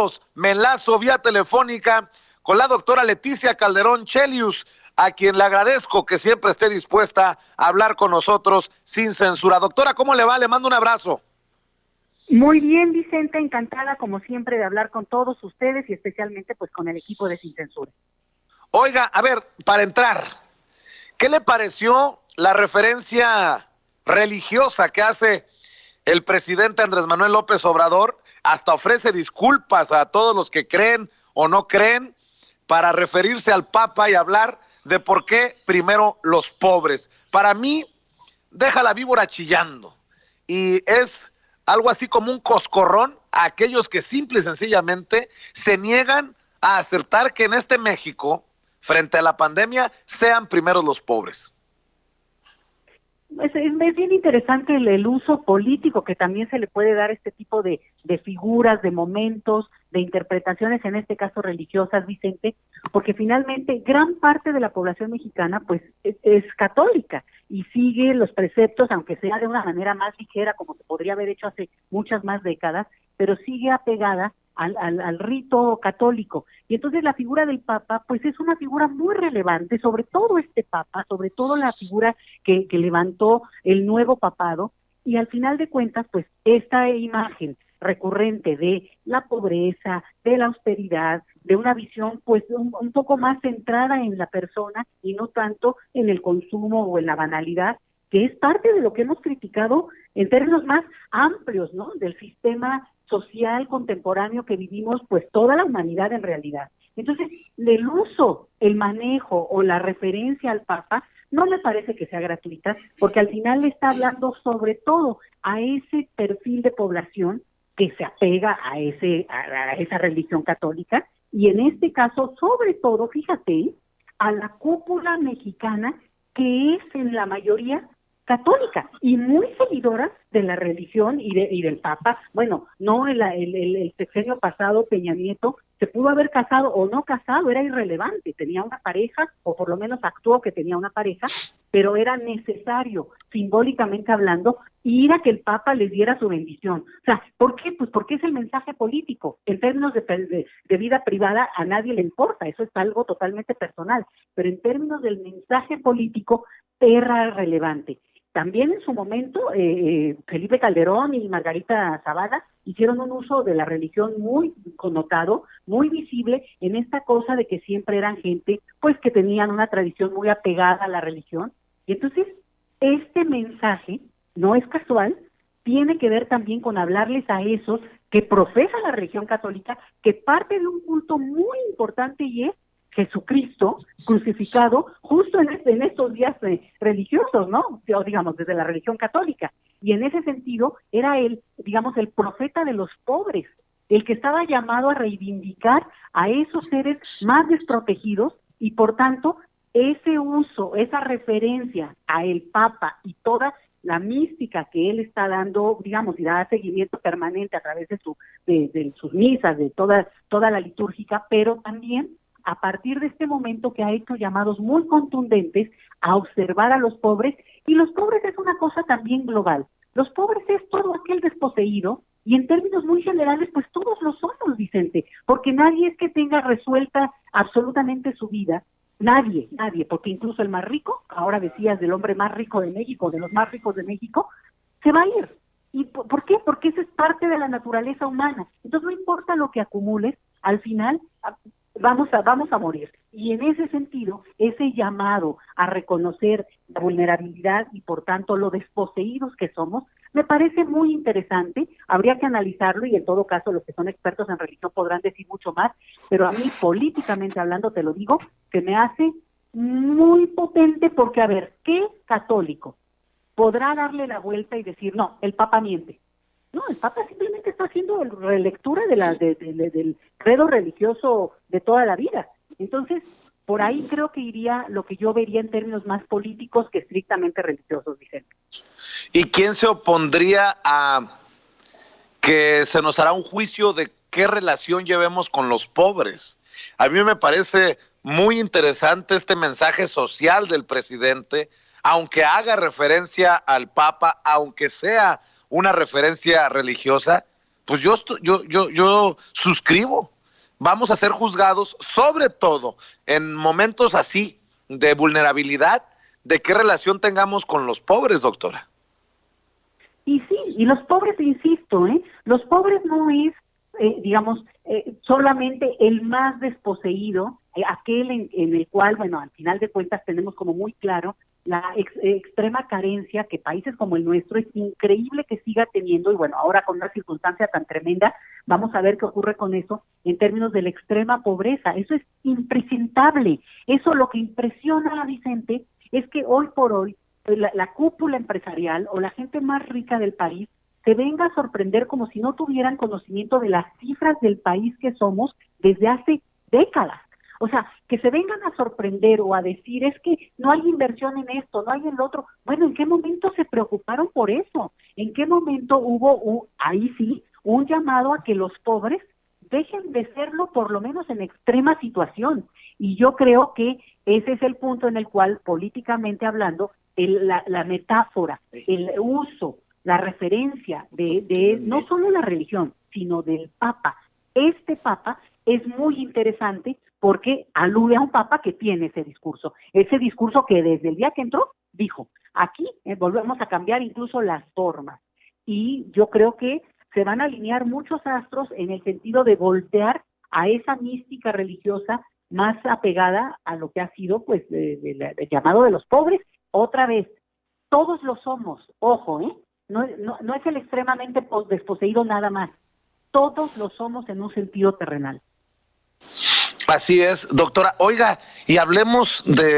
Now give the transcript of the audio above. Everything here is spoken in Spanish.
nosotros me enlazo vía telefónica con la doctora Leticia Calderón Chelius, a quien le agradezco que siempre esté dispuesta a hablar con nosotros sin censura. Doctora, ¿cómo le va? Le mando un abrazo. Muy bien, Vicente, encantada como siempre de hablar con todos ustedes y especialmente pues con el equipo de Sin Censura. Oiga, a ver, para entrar, ¿qué le pareció la referencia religiosa que hace el presidente Andrés Manuel López Obrador? Hasta ofrece disculpas a todos los que creen o no creen para referirse al Papa y hablar de por qué primero los pobres. Para mí, deja la víbora chillando y es algo así como un coscorrón a aquellos que simple y sencillamente se niegan a aceptar que en este México, frente a la pandemia, sean primeros los pobres. Es bien interesante el uso político que también se le puede dar a este tipo de figuras, de momentos, de interpretaciones, en este caso religiosas, Vicente, porque finalmente gran parte de la población mexicana pues es católica y sigue los preceptos, aunque sea de una manera más ligera, como se podría haber hecho hace muchas más décadas, pero sigue apegada al rito católico. Y entonces la figura del Papa, pues es una figura muy relevante, sobre todo este Papa, sobre todo la figura que levantó el nuevo papado, y al final de cuentas, pues esta imagen recurrente de la pobreza, de la austeridad, de una visión pues un poco más centrada en la persona y no tanto en el consumo o en la banalidad, que es parte de lo que hemos criticado en términos más amplios, ¿no?, del sistema social contemporáneo que vivimos pues toda la humanidad en realidad. Entonces, el uso, el manejo o la referencia al Papa no me parece que sea gratuita, porque al final le está hablando sobre todo a ese perfil de población que se apega a esa religión católica, y en este caso, sobre todo, fíjate, a la cúpula mexicana, que es en la mayoría católica y muy seguidora de la religión y del Papa. Bueno, no el sexenio pasado Peña Nieto se pudo haber casado o no casado, era irrelevante, tenía una pareja, o por lo menos actuó que tenía una pareja, pero era necesario, simbólicamente hablando, ir a que el Papa les diera su bendición. O sea, ¿por qué? Pues porque es el mensaje político. En términos de vida privada a nadie le importa, eso es algo totalmente personal, pero en términos del mensaje político era relevante. También en su momento Felipe Calderón y Margarita Zavala hicieron un uso de la religión muy connotado, muy visible en esta cosa de que siempre eran gente pues que tenían una tradición muy apegada a la religión. Y entonces este mensaje no es casual, tiene que ver también con hablarles a esos que profesan la religión católica, que parte de un culto muy importante y es Jesucristo crucificado justo en estos días religiosos, ¿no? O digamos, desde la religión católica. Y en ese sentido, era él, digamos, el profeta de los pobres, el que estaba llamado a reivindicar a esos seres más desprotegidos, y por tanto, ese uso, esa referencia a el Papa y toda la mística que él está dando, digamos, y da seguimiento permanente a través de sus misas, de toda la litúrgica, pero también a partir de este momento que ha hecho llamados muy contundentes a observar a los pobres, y los pobres es una cosa también global. Los pobres es todo aquel desposeído, y en términos muy generales, pues todos lo somos, Vicente, porque nadie es que tenga resuelta absolutamente su vida, nadie, porque incluso el más rico, ahora decías del hombre más rico de México, de los más ricos de México, se va a ir. ¿Y por qué? Porque eso es parte de la naturaleza humana. Entonces no importa lo que acumules, al final vamos a morir. Y en ese sentido, ese llamado a reconocer la vulnerabilidad y por tanto lo desposeídos que somos, me parece muy interesante. Habría que analizarlo y en todo caso los que son expertos en religión podrán decir mucho más, pero a mí políticamente hablando, te lo digo, que me hace muy potente, porque a ver, ¿qué católico podrá darle la vuelta y decir, no, el Papa miente? No, el Papa simplemente está haciendo relectura del credo religioso de toda la vida. Entonces, por ahí creo que iría lo que yo vería en términos más políticos que estrictamente religiosos, Vicente. ¿Y quién se opondría a que se nos hará un juicio de qué relación llevemos con los pobres? A mí me parece muy interesante este mensaje social del presidente, aunque haga referencia al Papa, aunque sea una referencia religiosa, pues yo suscribo. Vamos a ser juzgados, sobre todo en momentos así de vulnerabilidad, de qué relación tengamos con los pobres, doctora. Y sí, y los pobres, insisto, los pobres no es, solamente el más desposeído, aquel en el cual, bueno, al final de cuentas tenemos como muy claro la extrema carencia que países como el nuestro es increíble que siga teniendo, y bueno, ahora con una circunstancia tan tremenda, vamos a ver qué ocurre con eso en términos de la extrema pobreza. Eso es impresentable. Eso lo que impresiona a Vicente es que hoy por hoy la cúpula empresarial o la gente más rica del país se venga a sorprender como si no tuvieran conocimiento de las cifras del país que somos desde hace décadas. O sea, que se vengan a sorprender o a decir, es que no hay inversión en esto, no hay en lo otro. Bueno, ¿en qué momento se preocuparon por eso? ¿En qué momento hubo, ahí sí, un llamado a que los pobres dejen de serlo, por lo menos en extrema situación? Y yo creo que ese es el punto en el cual, políticamente hablando, la metáfora, el uso, la referencia de no solo la religión, sino del Papa. Este Papa es muy interesante porque alude a un Papa que tiene ese discurso que desde el día que entró dijo, aquí volvemos a cambiar incluso las formas. Y yo creo que se van a alinear muchos astros en el sentido de voltear a esa mística religiosa más apegada a lo que ha sido pues el llamado de los pobres. Otra vez, todos lo somos, ojo, no es el extremadamente desposeído nada más, todos lo somos en un sentido terrenal. Así es, doctora. Oiga, y hablemos de